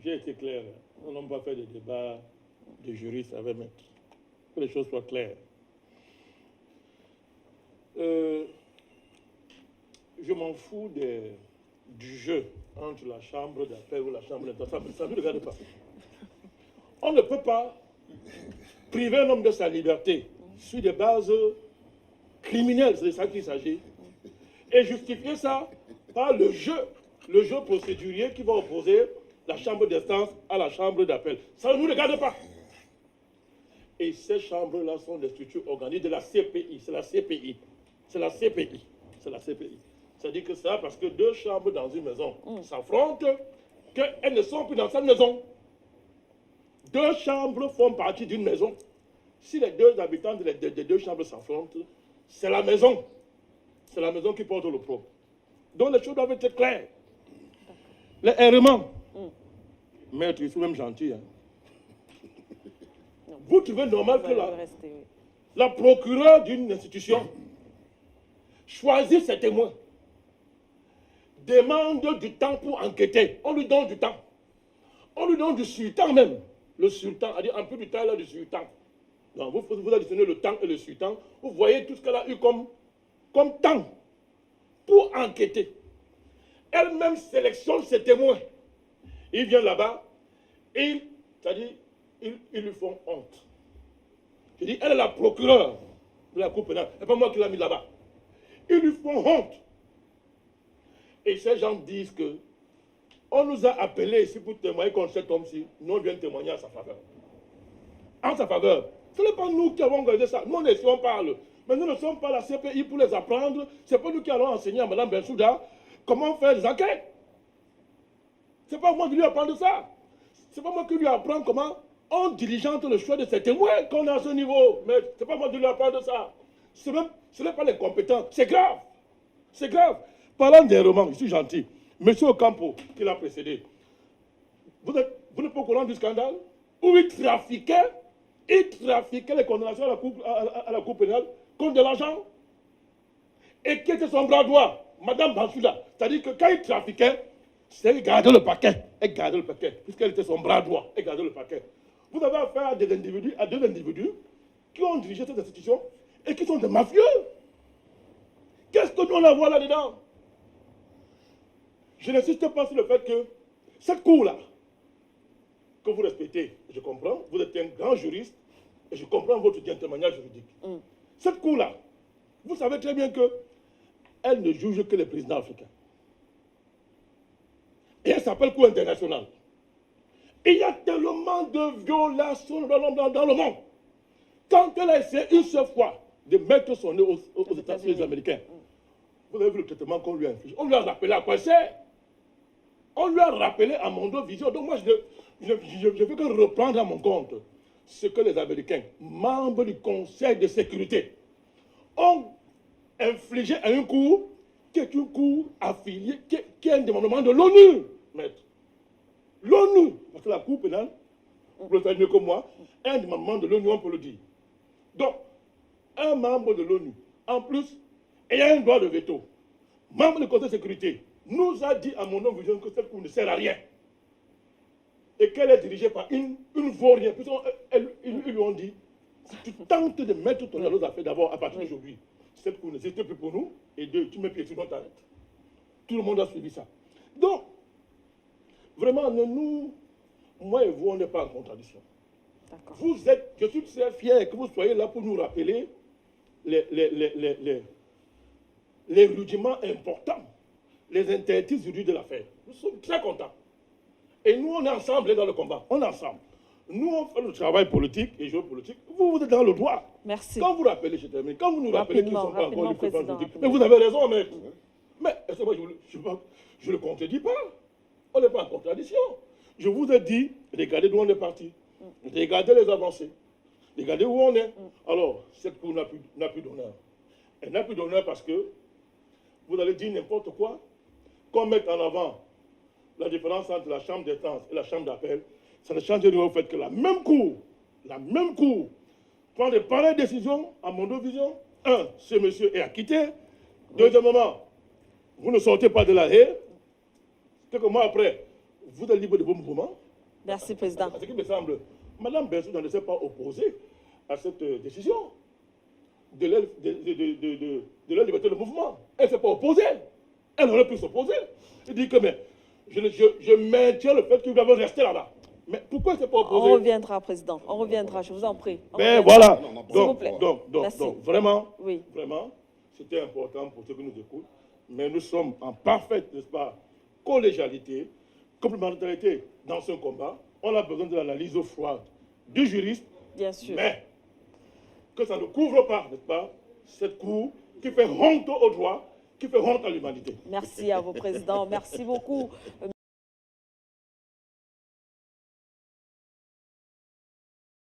J'ai été clair. On n'a pas fait de débat de juristes avec maître. Que les choses soient claires. Je m'en fous du jeu entre la chambre d'appel ou la chambre d'instruction. Ça ne me regarde pas. On ne peut pas priver un homme de sa liberté sur des bases criminelles, c'est de ça qu'il s'agit, et justifier ça par le jeu procédurier qui va opposer la chambre d'instance à la chambre d'appel. Ça ne nous regarde pas. Et ces chambres-là sont des structures organiques de la CPI. C'est la CPI. C'est la CPI. C'est la CPI. C'est-à-dire que ça, parce que deux chambres dans une maison s'affrontent, qu'elles ne sont plus dans cette maison. Deux chambres font partie d'une maison. Si les deux habitants des deux chambres s'affrontent, c'est la maison. C'est la maison qui porte le propre. Donc les choses doivent être claires. Les errements. Maître, ils sont même gentils. Hein. Vous trouvez normal que la procureure d'une institution choisisse ses témoins, demande du temps pour enquêter. On lui donne du temps. On lui donne du sultan même. Le sultan, a dit un peu du temps là du sultan. Donc vous additionnez le temps et le sultan, vous voyez tout ce qu'elle a eu comme temps pour enquêter. Elle-même sélectionne ses témoins. Il vient là-bas, c'est-à-dire, ils lui font honte. Je dis, elle est la procureure de la Cour pénale. Ce n'est pas moi qui l'ai mis là-bas. Ils lui font honte. Et ces gens disent que on nous a appelés ici pour témoigner contre cet homme-ci. Nous, on vient témoigner en sa faveur. En sa faveur. Ce n'est pas nous qui avons organisé ça. Nous, on parle. Mais nous ne sommes pas la CPI pour les apprendre. Ce n'est pas nous qui allons enseigner à Mme Bensouda comment faire des enquêtes. Ce n'est pas moi qui lui apprends ça. Ce n'est pas moi qui lui apprends comment on diligente le choix de ses témoins qu'on a à ce niveau. Mais ce n'est pas moi qui lui apprends ça. Ce n'est pas les compétents. C'est grave. C'est grave. Parlant des romans, je suis gentil. Monsieur Ocampo, qui l'a précédé, vous n'êtes pas au courant du scandale où il trafiquait les condamnations à la Cour pénale contre de l'argent. Et qui était son bras droit, Mme Bensouda. C'est-à-dire que quand il trafiquait, c'est garder le paquet. Elle gardait le paquet, puisqu'elle était son bras droit. Elle gardait le paquet. Vous avez affaire à deux individus qui ont dirigé cette institution et qui sont des mafieux. Qu'est-ce que nous on a à voir là-dedans? Je n'insiste pas sur le fait que cette cour-là, que vous respectez, je comprends, vous êtes un grand juriste, et je comprends votre témoignage juridique. Cette cour-là, vous savez très bien qu'elle ne juge que les présidents africains. Et elle s'appelle Cour internationale. Et il y a tellement de violations dans le monde. Quand elle a essayé une seule fois de mettre son nez aux États-Unis américains, vous avez vu le traitement qu'on lui a infligé. On lui a rappelé à quoi c'est. On lui a rappelé à Mondo Vision. Donc moi, je veux que reprendre à mon compte ce que les Américains, membres du Conseil de sécurité, ont infligé à une cour qui est une cour affiliée, qui est un demandement de l'ONU, maître. L'ONU, parce que la Cour pénale, vous le savez mieux que moi, est un demandement de l'ONU, on peut le dire. Donc, un membre de l'ONU, en plus, ayant un droit de veto, membre du Conseil de sécurité, nous a dit à mon nom vision que cette cour ne sert à rien. Et qu'elle est dirigée par une vaurien. Ils lui ont dit, si tu tentes de mettre ton nez aux affaires d'abord, à partir d'aujourd'hui, cette cour n'existe plus pour nous, et deux, tu mets pied sur notre arrête. Tout le monde a suivi ça. Donc, vraiment, moi et vous, on n'est pas en contradiction. Je suis très fier que vous soyez là pour nous rappeler les rudiments importants, les interstices juridiques de l'affaire. Nous sommes très contents. Et nous, on est ensemble dans le combat. On est ensemble. Nous, on fait le travail politique et géopolitique. Vous êtes dans le droit. Merci. Quand vous rappelez, je termine, quand vous nous rappelez qu'ils ne sont pas encore du président juridique, mais vous avez raison, maître. Mais je ne le contredis pas. On n'est pas en contradiction. Je vous ai dit, regardez d'où on est parti. Regardez les avancées. Regardez où on est. Alors, cette cour n'a plus d'honneur. Elle n'a plus d'honneur parce que vous allez dire n'importe quoi, qu'on mette en avant la différence entre la chambre d'instance et la chambre d'appel. Ça ne change rien au fait que la même cour prend de pareilles décisions à mon vision. Un, ce monsieur est acquitté. Deuxièmement, vous ne sortez pas de la haie. Quelques mois après, vous êtes libre de vos mouvements. Merci, Président. Ce qui me semble, Mme Bensouda ne s'est pas opposée à cette décision de leur liberté de mouvement. Elle ne s'est pas opposée. Elle aurait pu s'opposer. Elle dit que mais, je maintiens le fait que vous doivent rester là-bas. Mais pourquoi elle ne s'est pas opposée? On reviendra, Président. On reviendra, je vous en prie. Mais voilà. S'il vous plaît. Donc, vraiment, Oui. vraiment, c'était important pour ceux qui nous écoutent. Mais nous sommes en parfaite, n'est-ce pas, collégialité, complémentarité dans ce combat. On a besoin de l'analyse au froid du juriste. Bien sûr. Mais que ça ne couvre pas, n'est-ce pas, cette cour qui fait honte au droit, qui fait honte à l'humanité. Merci à vous, Président. Merci beaucoup.